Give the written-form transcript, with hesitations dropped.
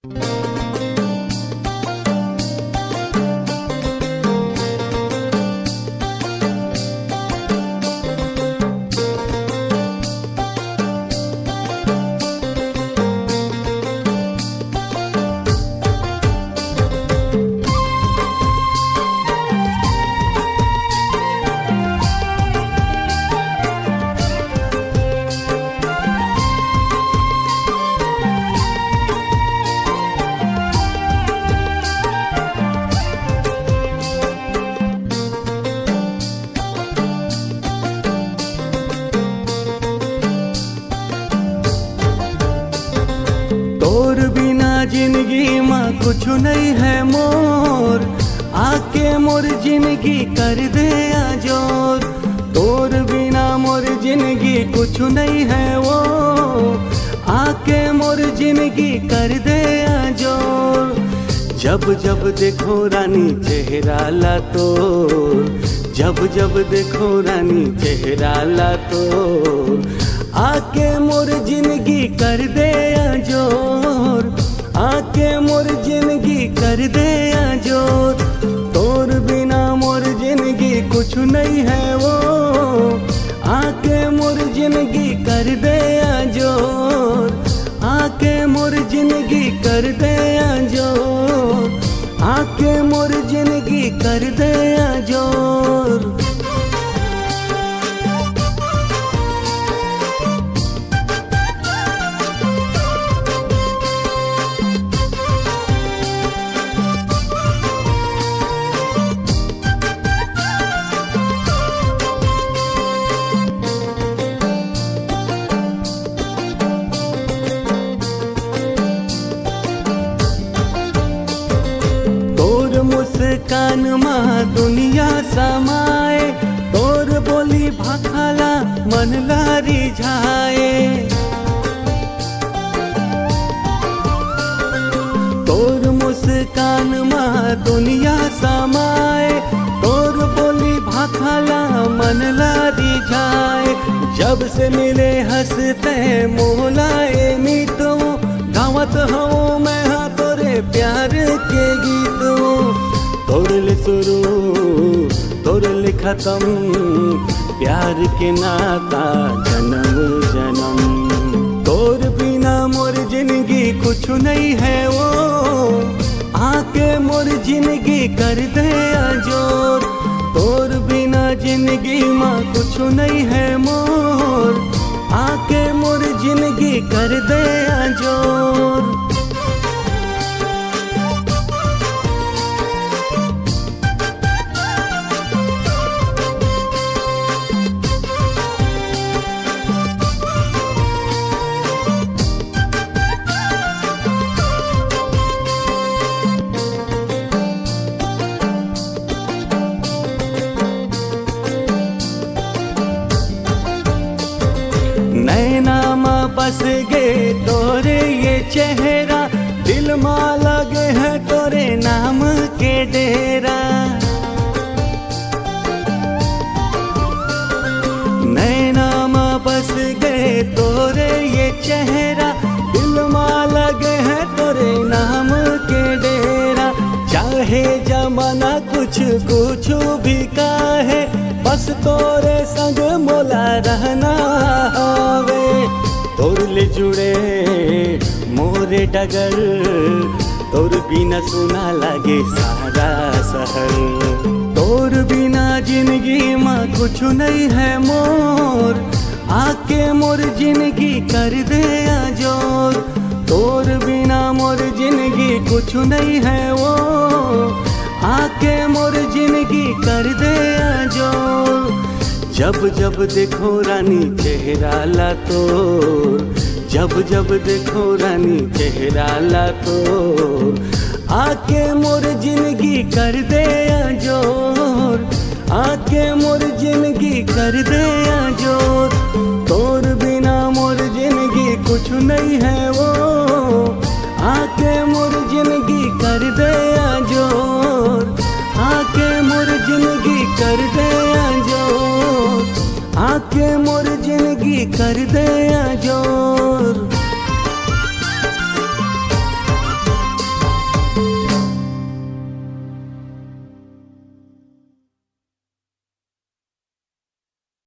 तोर बिना जिंदगी माँ कुछ नहीं है मोर, आके मोर जिंदगी कर दे आजोर। तोर बिना मोर जिंदगी कुछ नहीं है वो, आके मोर जिंदगी कर दे आजोर। जब जब देखो रानी चेहरा ला तोर, जब जब देखो रानी चेहरा ला तोर, आके मोर जिंदगी कर दे आजोर, आके मोर जिंदगी कर दे आजोर। तोर बिना मोर जिंदगी कुछ नहीं है वो, आके मोर जिंदगी कर दे आजोर, आके मोर जिंदगी कर दे आजोर, आके मोर जिंदगी कर दे आजोर। मुस्कान माँ दुनिया समाए, तोर बोली भाखाला मन लारी झाए। तोर मुस्कान माँ दुनिया समाए, तोर बोली भाखाला मन लारी झाए। जब से मिले हंसते मोलाए मीतो, गावत हूँ मैं हाँ तोरे प्यार के गीत। तोरले शुरू तोरले खत्म, प्यार के नाता जन्म जन्म। तोर बिना मोर जिंदगी कुछ नहीं है वो, आके मोर जिंदगी कर दे आजोर। तोर बिना जिंदगी माँ कुछ नहीं है मोर, आके मोर जिंदगी कर दे आजोर। नैना माँ बस गे तोरे ये चेहरा, दिल माँ लगे है तोरे नाम के डेरा। नैना माँ बस गए तोरे ये चेहरा, दिल माँ लगे है तोरे नाम के डेरा। चाहे जमाना कुछ कुछ भी काहे, बस तोरे संग मोला रहना आवे। तोरले जुड़े मोरे डगर, तोर बिना सुना लगे सारा शहर। तोर बिना जिंदगी माँ कुछ नहीं है मोर, आके मोर जिंदगी कर दे आजोर। तोर बिना मोर जिंदगी कुछ नहीं है वो, आके मोर जिंदगी कर दे आजोर। जब जब देखो रानी चेहरा ला तोर, जब जब देखो रानी चेहरा ला तोर, आके मोर जिंदगी कर दे आजोर, आके मोर जिंदगी कर दे आजोर। तोर बिना मोर जिंदगी कुछ नहीं है वो,